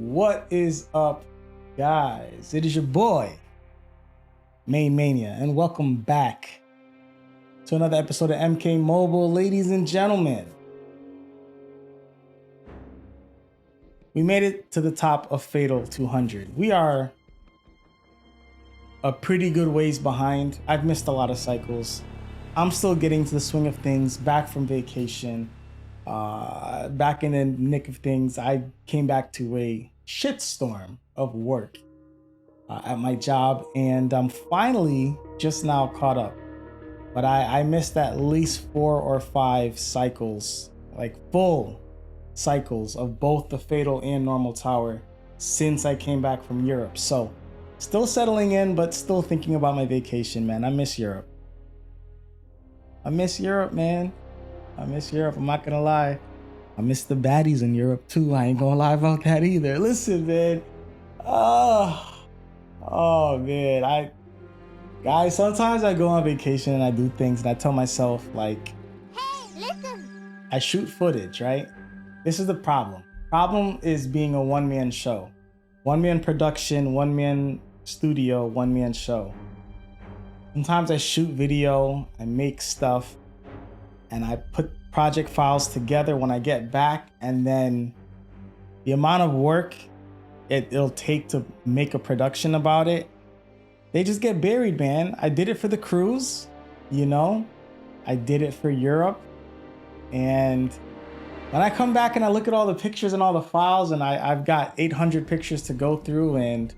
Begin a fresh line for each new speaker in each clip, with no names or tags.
What is up, guys? It is your boy, MaineMania, and welcome back to another episode of MK Mobile. Ladies and gentlemen, we made it to the top of Fatal 200. We are a pretty good ways behind. I've missed a lot of cycles. I'm still getting to the swing of things, back from vacation. Back in the nick of things, I came back to a shitstorm of work at my job, and I'm finally just now caught up. But I missed at least 4 or 5 cycles, like full cycles of both the Fatal and Normal Tower since I came back from Europe. So still settling in, but still thinking about my vacation, man. I miss Europe. I miss Europe, man. I miss Europe. I'm not gonna lie. I miss the baddies in Europe too. I ain't gonna lie about that either. Listen, man. Oh man. Guys, sometimes I go on vacation and I do things and I tell myself, like, hey, listen. I shoot footage, right? This is the problem. Problem is being a one-man show. One-man production, one-man studio, one-man show. Sometimes I shoot video, I make stuff, and I put project files together when I get back, and then the amount of work it'll take to make a production about it, they just get buried, man. I did it for the cruise, you know? I did it for Europe. And when I come back and I look at all the pictures and all the files, and I've got 800 pictures to go through and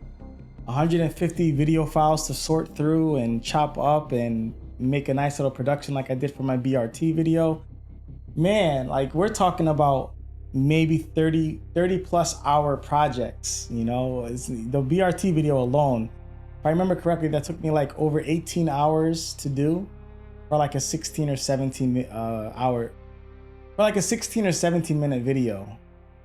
150 video files to sort through and chop up and make a nice little production like I did for my BRT video. Man, like, we're talking about maybe 30 plus hour projects, you know? The BRT video alone, if I remember correctly, that took me like over 18 hours to do, for like a 16 or 17 hour, for like a 16 or 17 minute video.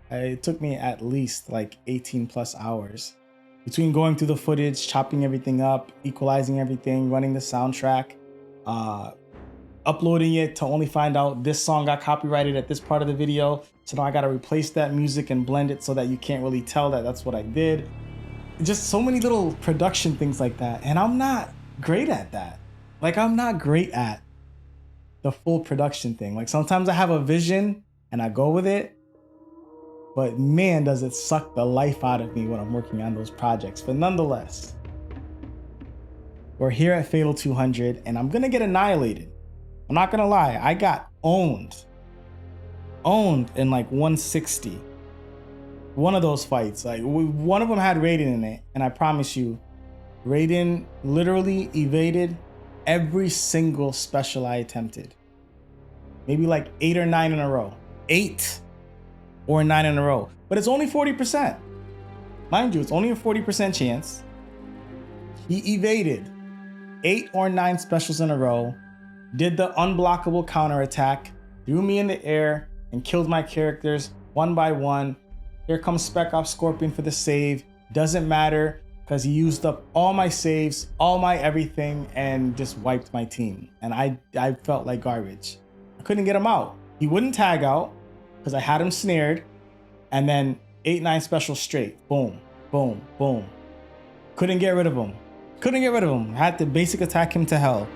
It took me at least like 18 plus hours between going through the footage, chopping everything up, equalizing everything, running the soundtrack, uploading it to only find out this song got copyrighted at this part of the video. So now I gotta replace that music and blend it so that you can't really tell that that's what I did. Just so many little production things like that. And I'm not great at that. Like, I'm not great at the full production thing. Like, sometimes I have a vision and I go with it, but man, does it suck the life out of me when I'm working on those projects. But nonetheless, we're here at Fatal 200 and I'm gonna get annihilated. I'm not gonna lie, I got owned in like 160. One of those fights, like one of them had Raiden in it, and I promise you, Raiden literally evaded every single special I attempted. Maybe like 8 or 9 in a row. 8 or 9 in a row. But it's only 40%. Mind you, it's only a 40% chance. He evaded 8 or 9 specials in a row, did the unblockable counterattack, threw me in the air, and killed my characters one by one. Here comes Spec Ops Scorpion for the save. Doesn't matter, because he used up all my saves, all my everything, and just wiped my team. And I felt like garbage. I couldn't get him out. He wouldn't tag out, because I had him snared. And then 8-9 specials straight. Boom, boom, boom. Couldn't get rid of him. Had to basic attack him to hell.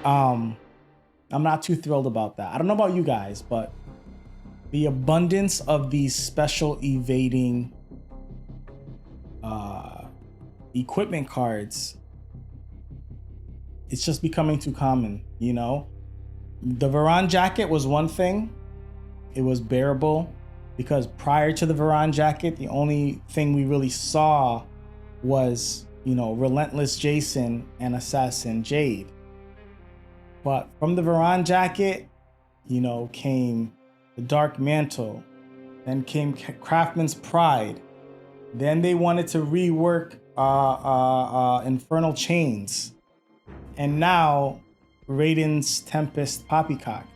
I'm not too thrilled about that. I don't know about you guys, but the abundance of these special evading equipment cards, it's just becoming too common, you know? The Varan jacket was one thing. It was bearable because prior to the Varan jacket, the only thing we really saw was, you know, Relentless Jason and Assassin Jade. But from the Varan jacket, you know, came the Dark Mantle, then came Craftsman's Pride. Then they wanted to rework Infernal Chains. And now Raiden's Tempest Poppycock.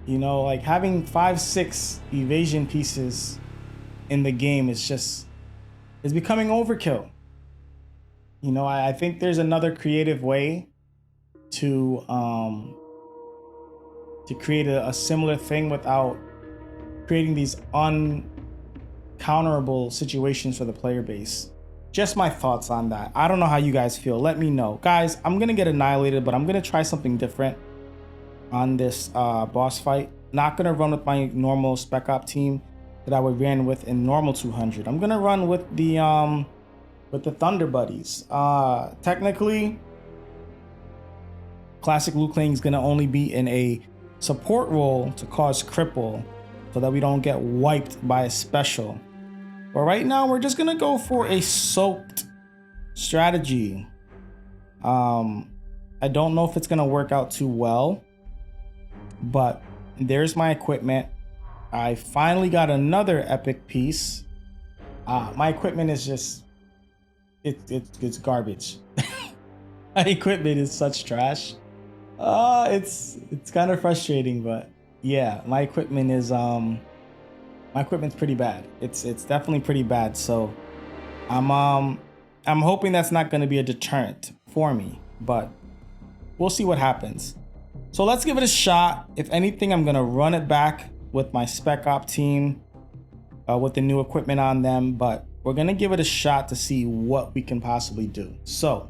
You know, like, having 5-6 evasion pieces in the game is just, it's becoming overkill. You know, I think there's another creative way to create a similar thing without creating these counterable situations for the player base. Just my thoughts on that. I don't know how you guys feel. Let me know. Guys, I'm going to get annihilated, but I'm going to try something different on this boss fight. Not going to run with my normal Spec Op team that I would run with in normal 200. I'm going to run with the Thunder Buddies. Technically, Classic Liu Kang is going to only be in a support role to cause cripple so that we don't get wiped by a special. But right now, we're just gonna go for a soaked strategy. I don't know if it's gonna work out too well, but there's my equipment. I finally got another epic piece. My equipment is just, it's garbage. My equipment is such trash. It's kind of frustrating, but yeah, my equipment is my equipment's pretty bad. It's definitely pretty bad. So I'm hoping that's not going to be a deterrent for me, but we'll see what happens. So let's give it a shot. If anything, I'm going to run it back with my Spec Op team with the new equipment on them, but we're going to give it a shot to see what we can possibly do. So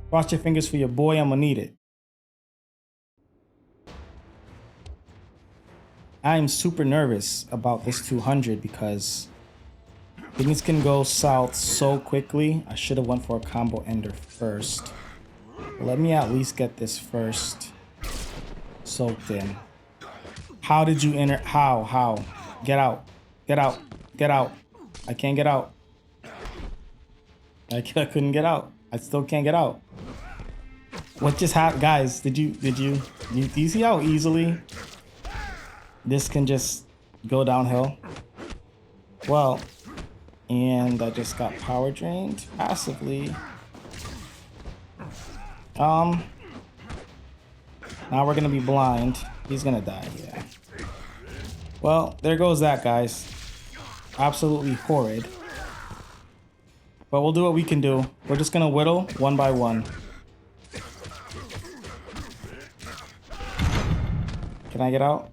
cross your fingers for your boy. I'm going to need it. I'm super nervous about this 200 because things can go south so quickly. I should have went for a combo ender first. Let me at least get this first soaked in. How did you enter? How? Get out. Get out. Get out. I can't get out. I couldn't get out. I still can't get out. What just happened? Guys, do you see how easily this can just go downhill? Well, and I just got power drained passively. Now we're gonna be blind. He's gonna die, yeah. Well, there goes that, guys. Absolutely horrid. But we'll do what we can do. We're just gonna whittle one by one. Can I get out?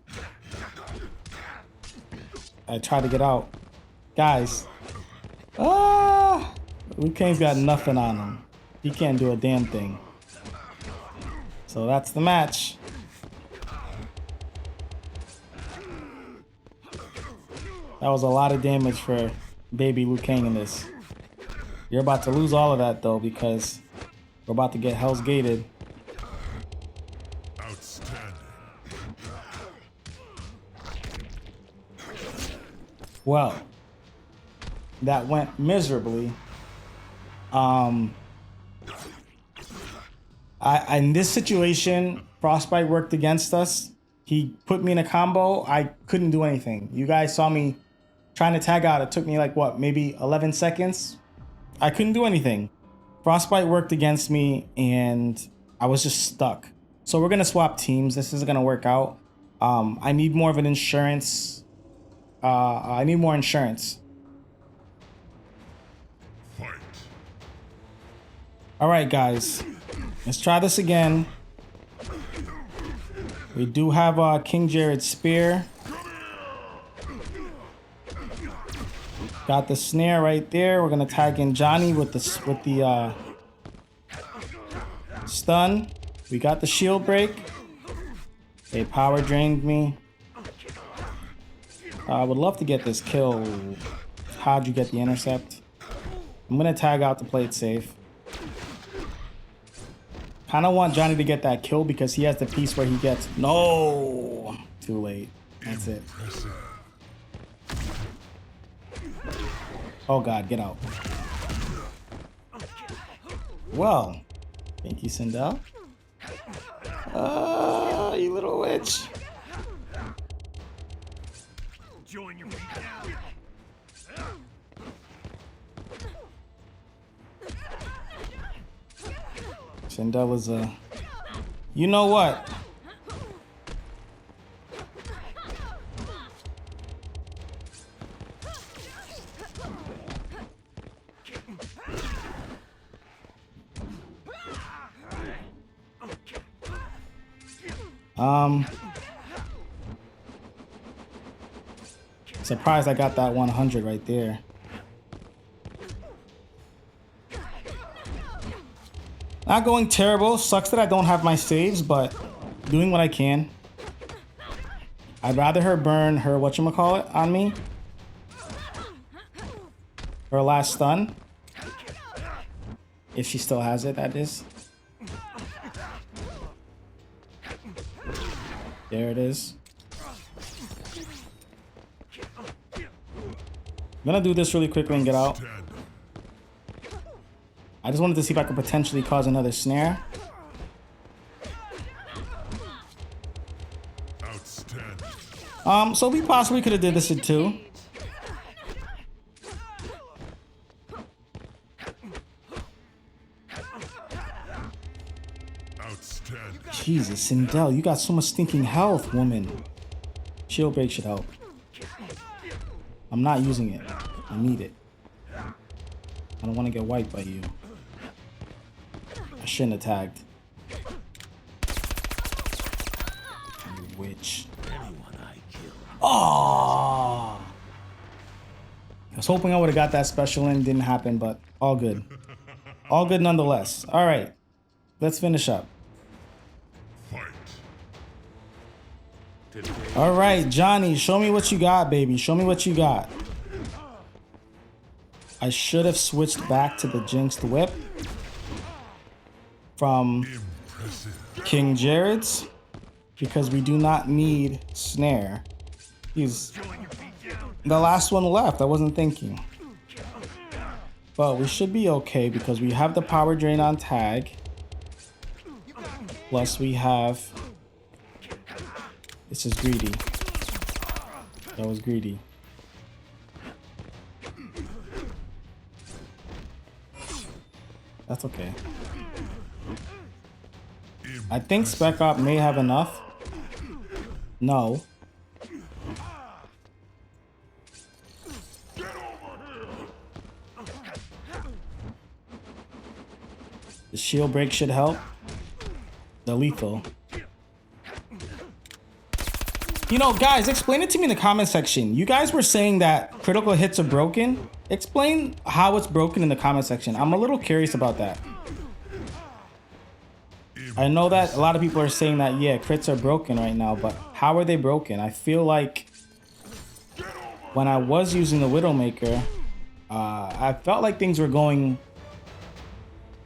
I tried to get out. Guys. Liu Kang's got nothing on him. He can't do a damn thing. So that's the match. That was a lot of damage for baby Liu Kang in this. You're about to lose all of that though, because we're about to get Hell's Gated. Well, that went miserably. In this situation, Frostbite worked against us. He put me in a combo. I couldn't do anything. You guys saw me trying to tag out. It took me like what, maybe 11 seconds? I couldn't do anything. Frostbite worked against me and I was just stuck. So we're gonna swap teams. This isn't gonna work out. I need more of an insurance. I need more insurance. Fight. All right, guys, let's try this again. We do have King Jared's spear. Got the snare right there. We're gonna tag in Johnny with the stun. We got the shield break. They power drained me. I would love to get this kill. How'd you get the intercept? I'm gonna tag out to play it safe. Kinda want Johnny to get that kill because he has the piece where he gets... No! Too late. That's it. Oh god, get out. Well, thank you, Sindel. You little witch. Join your Sindel is a... You know what? Surprised I got that 100 right there. Not going terrible. Sucks that I don't have my saves, but doing what I can. I'd rather her burn her whatchamacallit on me. Her last stun. If she still has it, that is. There it is. I'm gonna do this really quickly and get out. I just wanted to see if I could potentially cause another snare. So we possibly could have did this at 2. Jesus, Sindel, you got so much stinking health, woman. Shield break should help. I'm not using it. I need it. I don't want to get wiped by you. I shouldn't have tagged. You witch. Oh! I was hoping I would have got that special in. Didn't happen, but all good. All good nonetheless. All right. Let's finish up. All right, Johnny, show me what you got, baby. Show me what you got. I should have switched back to the Jinxed Whip from King Jared's because we do not need Snare. He's the last one left. I wasn't thinking. But we should be okay because we have the power drain on tag. Plus we have... This is greedy. That was greedy. That's okay. I think Spec Op may have enough. No. The shield break should help. The lethal. You know, guys, explain it to me in the comment section. You guys were saying that critical hits are broken. Explain how it's broken in the comment section. I'm a little curious about that. I know that a lot of people are saying that, yeah, crits are broken right now, but how are they broken? I feel like when I was using the Widowmaker, I felt like things were going...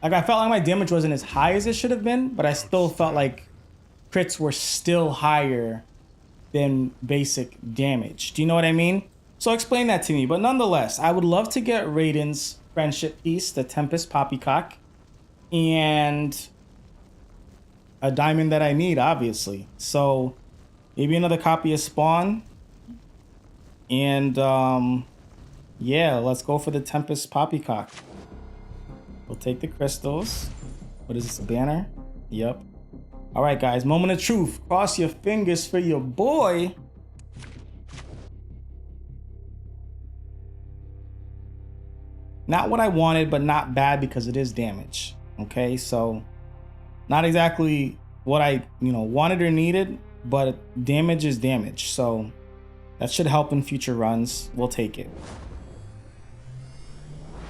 Like, I felt like my damage wasn't as high as it should have been, but I still felt like crits were still higher than basic damage. Do you know what I mean? So explain that to me. But nonetheless, I would love to get Raiden's friendship piece, the Tempest Poppycock, and a diamond that I need, obviously. So maybe another copy of Spawn. And yeah, let's go for the Tempest Poppycock. We'll take the crystals. What is this, a banner? Yep. All right, guys, moment of truth. Cross your fingers for your boy. Not what I wanted, but not bad because it is damage. Okay, so not exactly what I, wanted or needed, but damage is damage. So that should help in future runs. We'll take it.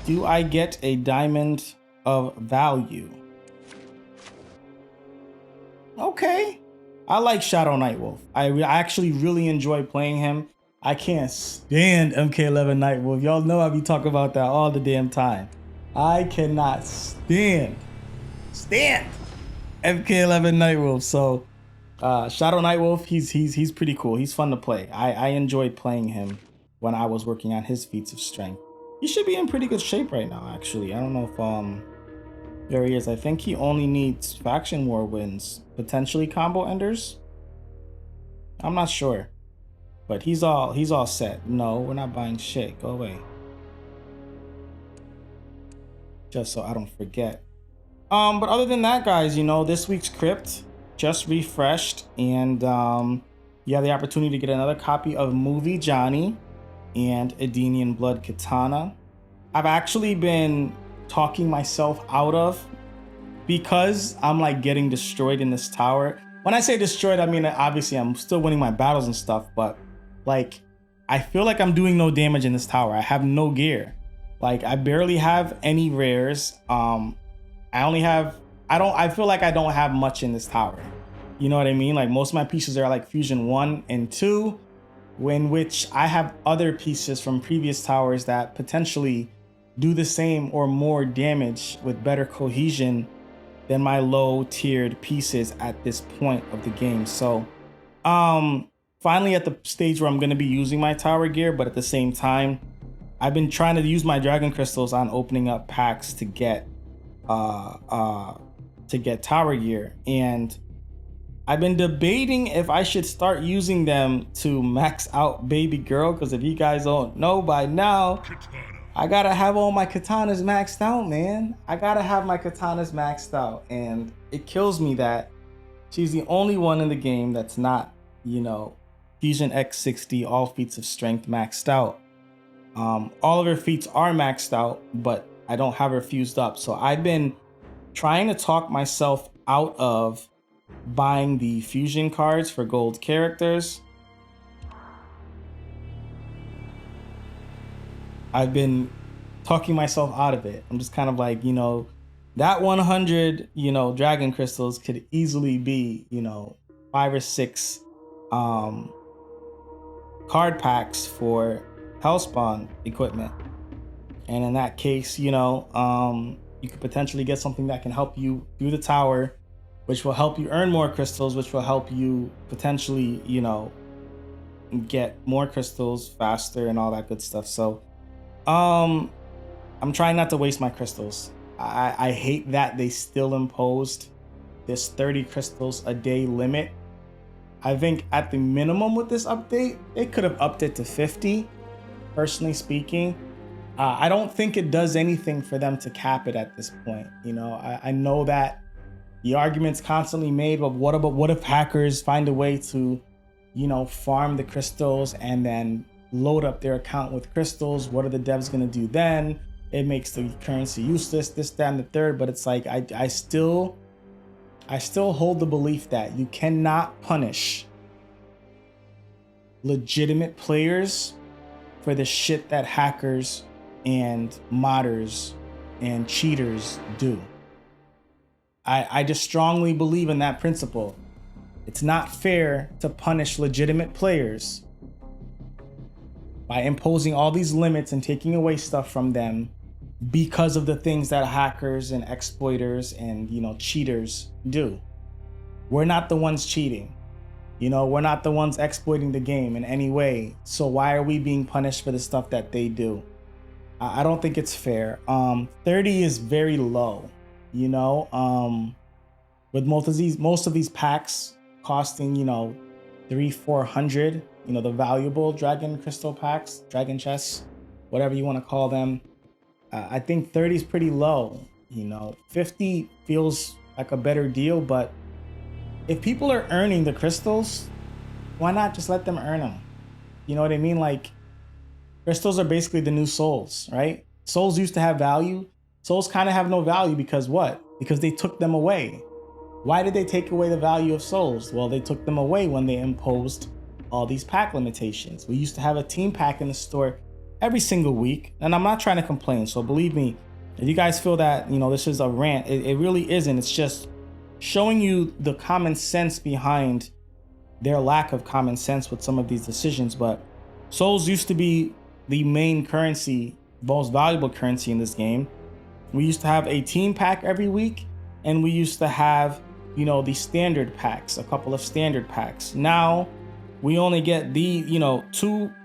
Do I get a diamond of value? Okay. I like Shadow Nightwolf. I actually really enjoy playing him. I can't stand MK11 Nightwolf. Y'all know I be talking about that all the damn time. I cannot stand MK11 Nightwolf. So Shadow Nightwolf, he's pretty cool. He's fun to play. I enjoyed playing him when I was working on his feats of strength. He should be in pretty good shape right now, actually. I don't know if there he is. I think he only needs faction war wins, potentially combo enders. I'm not sure, but he's all set. No, we're not buying shit. Go away. Just so I don't forget. But other than that, guys, this week's crypt just refreshed, and you have the opportunity to get another copy of Movie Johnny and Edenian Blood Katana. I've actually been talking myself out of, because I'm like getting destroyed in this tower. When I say destroyed, I mean obviously I'm still winning my battles and stuff, but like I feel like I'm doing no damage in this tower. I have no gear. Like, I barely have any rares. I feel like I don't have much in this tower. You know what I mean? Like, most of my pieces are like Fusion 1 and 2, in which I have other pieces from previous towers that potentially do the same or more damage with better cohesion than my low tiered pieces at this point of the game. So finally at the stage where I'm going to be using my tower gear, but at the same time I've been trying to use my dragon crystals on opening up packs to get tower gear, and I've been debating if I should start using them to max out baby girl, because if you guys don't know by now, I gotta have all my katanas maxed out, man. I gotta have my katanas maxed out, and it kills me that she's the only one in the game that's not, you know, Fusion X60, all feats of strength maxed out. All of her feats are maxed out, but I don't have her fused up. So I've been trying to talk myself out of buying the fusion cards for gold characters. I've been talking myself out of it. I'm just kind of like, you know, that 100, you know, dragon crystals could easily be, you know, 5 or 6 card packs for Hellspawn equipment. And in that case, you know, you could potentially get something that can help you through the tower, which will help you earn more crystals, which will help you potentially, you know, get more crystals faster and all that good stuff. So I'm trying not to waste my crystals. I hate that they still imposed this 30 crystals a day limit. I think at the minimum with this update, they could have upped it to 50, personally speaking. I don't think it does anything for them to cap it at this point. You know, I know that the argument's constantly made, but what if hackers find a way to, you know, farm the crystals and then load up their account with crystals? What are the devs gonna do then? It makes the currency useless, this, that, and the third. But it's like, I still hold the belief that you cannot punish legitimate players for the shit that hackers and modders and cheaters do. I just strongly believe in that principle. It's not fair to punish legitimate players by imposing all these limits and taking away stuff from them because of the things that hackers and exploiters and, you know, cheaters do. We're not the ones cheating. You know, we're not the ones exploiting the game in any way. So why are we being punished for the stuff that they do? I don't think it's fair. 30 is very low, you know, with most of these packs costing, you know, 300-400, you know, the valuable dragon crystal packs, dragon chests, whatever you want to call them. I think 30 is pretty low. You know, 50 feels like a better deal, but if people are earning the crystals, why not just let them earn them? You know what I mean? Like, crystals are basically the new souls, right? Souls used to have value. Souls kind of have no value because what? Because they took them away. Why did they take away the value of souls? Well, they took them away when they imposed all these pack limitations. We used to have a team pack in the store every single week, and I'm not trying to complain. So believe me, if you guys feel that, you know, this is a rant, it really isn't. It's just showing you the common sense behind their lack of common sense with some of these decisions. But souls used to be the main currency, most valuable currency in this game. We used to have a team pack every week, and we used to have, you know, the standard packs, a couple of standard packs. Now we only get the, you know,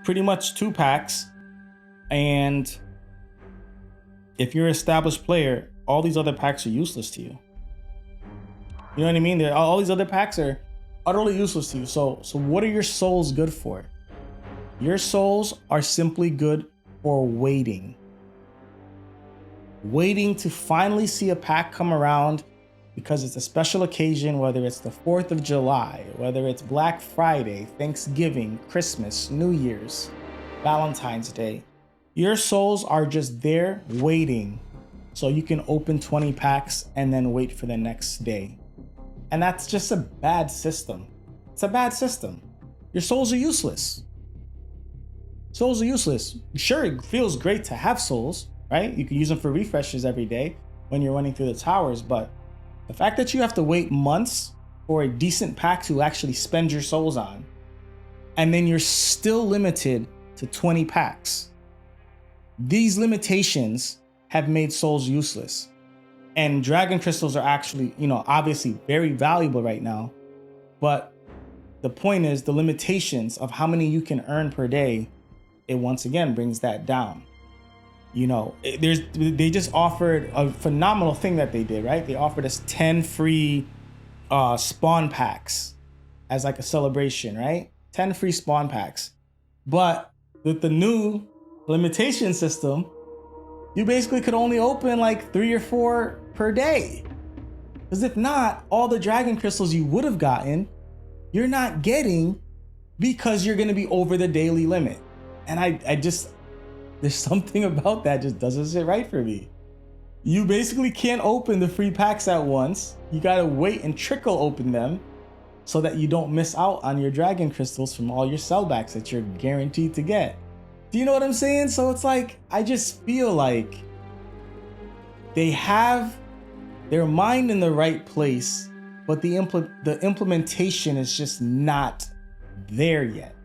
pretty much two packs. And if you're an established player, all these other packs are useless to you. You know what I mean? All these other packs are utterly useless to you. So what are your souls good for? Your souls are simply good for waiting. Waiting to finally see a pack come around because it's a special occasion, whether it's the 4th of July, whether it's Black Friday, Thanksgiving, Christmas, New Year's, Valentine's Day. Your souls are just there waiting so you can open 20 packs and then wait for the next day. And that's just a bad system. It's a bad system. Your souls are useless. Souls are useless. Sure, it feels great to have souls, right? You can use them for refreshes every day when you're running through the towers, but the fact that you have to wait months for a decent pack to actually spend your souls on, and then you're still limited to 20 packs. These limitations have made souls useless. And dragon crystals are actually, obviously very valuable right now. But the point is the limitations of how many you can earn per day, it once again brings that down. They just offered a phenomenal thing that they did, right? They offered us 10 free spawn packs as like a celebration, right? 10 free spawn packs. But with the new limitation system, you basically could only open like 3 or 4 per day. Because if not, all the dragon crystals you would have gotten, you're not getting because you're going to be over the daily limit. And I just, there's something about that just doesn't sit right for me. You basically can't open the free packs at once. You got to wait and trickle open them so that you don't miss out on your dragon crystals from all your sellbacks that you're guaranteed to get. Do you know what I'm saying? So it's like, I just feel like they have their mind in the right place, but the implementation is just not there yet,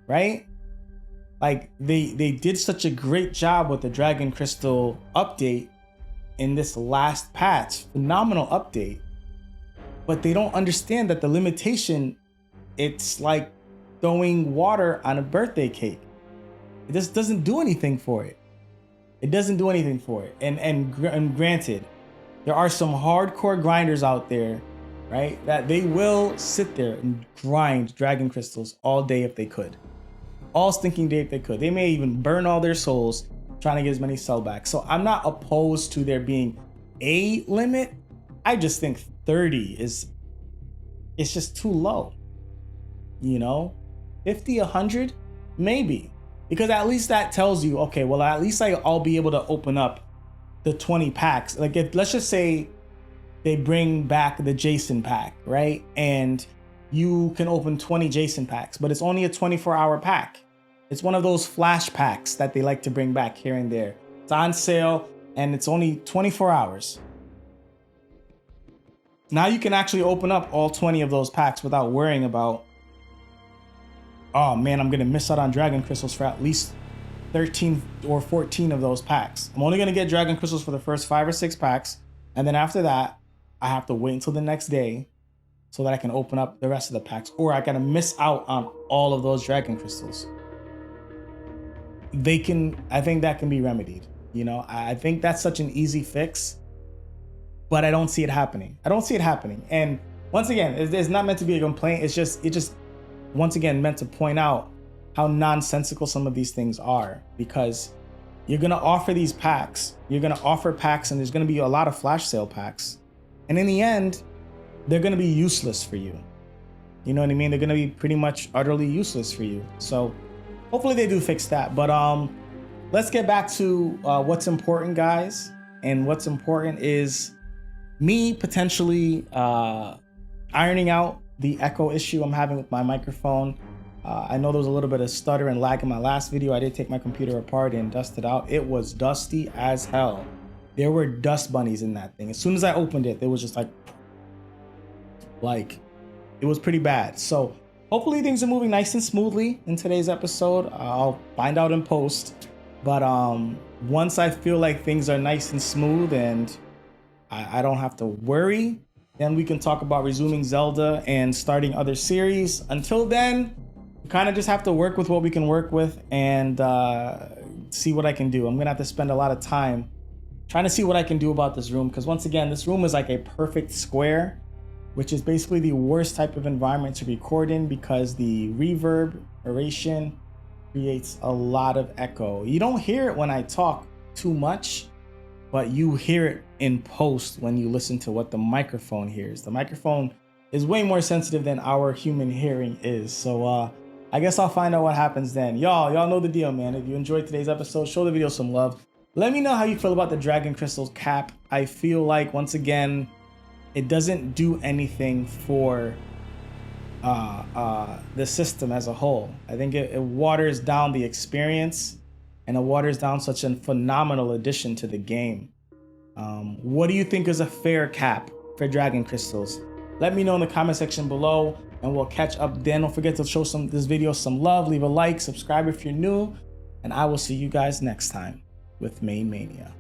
right? Like they did such a great job with the Dragon Crystal update in this last patch, phenomenal update, but they don't understand that the limitation, it's like throwing water on a birthday cake. It just doesn't do anything for it. It doesn't do anything for it. And granted, there are some hardcore grinders out there, right? That they will sit there and grind dragon crystals all day if they could. All stinking day if they could. They may even burn all their souls trying to get as many sellbacks. So I'm not opposed to there being a limit. I just think 30 it's just too low. 50, 100, maybe. Because at least that tells you, okay, well, at least I'll be able to open up the 20 packs. Like, let's just say they bring back the Jason pack, right? And you can open 20 Jason packs, but it's only a 24-hour pack. It's one of those flash packs that they like to bring back here and there. It's on sale, and it's only 24 hours. Now you can actually open up all 20 of those packs without worrying about, oh man, I'm gonna miss out on dragon crystals for at least 13 or 14 of those packs. I'm only gonna get dragon crystals for the first 5 or 6 packs. And then after that, I have to wait until the next day so that I can open up the rest of the packs, or I gotta miss out on all of those dragon crystals. I think that can be remedied. I think that's such an easy fix, but I don't see it happening. And once again, it's not meant to be a complaint. It just once again meant to point out how nonsensical some of these things are, because you're going to offer these packs, you're going to offer packs, and there's going to be a lot of flash sale packs. And in the end, they're going to be useless for you. You know what I mean? They're going to be pretty much utterly useless for you. So hopefully they do fix that. But let's get back to what's important, guys. And what's important is me potentially ironing out the echo issue I'm having with my microphone. I know there was a little bit of stutter and lag in my last video. I did take my computer apart and dust it out. It was dusty as hell. There were dust bunnies in that thing. As soon as I opened it, it was just like it was pretty bad. So hopefully things are moving nice and smoothly in today's episode. I'll find out in post. But once I feel like things are nice and smooth and I don't have to worry, then we can talk about resuming Zelda and starting other series. Until then, we kind of just have to work with what we can work with and see what I can do. I'm gonna have to spend a lot of time trying to see what I can do about this room, because once again, this room is like a perfect square, which is basically the worst type of environment to record in because the reverberation creates a lot of echo. You don't hear it when I talk too much, but you hear it in post when you listen to what the microphone hears. The microphone is way more sensitive than our human hearing is. So I guess I'll find out what happens then. Y'all know the deal, man. If you enjoyed today's episode, show the video some love. Let me know how you feel about the Dragon Crystals cap. I feel like, once again, it doesn't do anything for the system as a whole. I think it waters down the experience, and it waters down such a phenomenal addition to the game. What do you think is a fair cap for Dragon Crystals? Let me know in the comment section below, and we'll catch up then. Don't forget to show this video some love, leave a like, subscribe if you're new, and I will see you guys next time with MaineMania.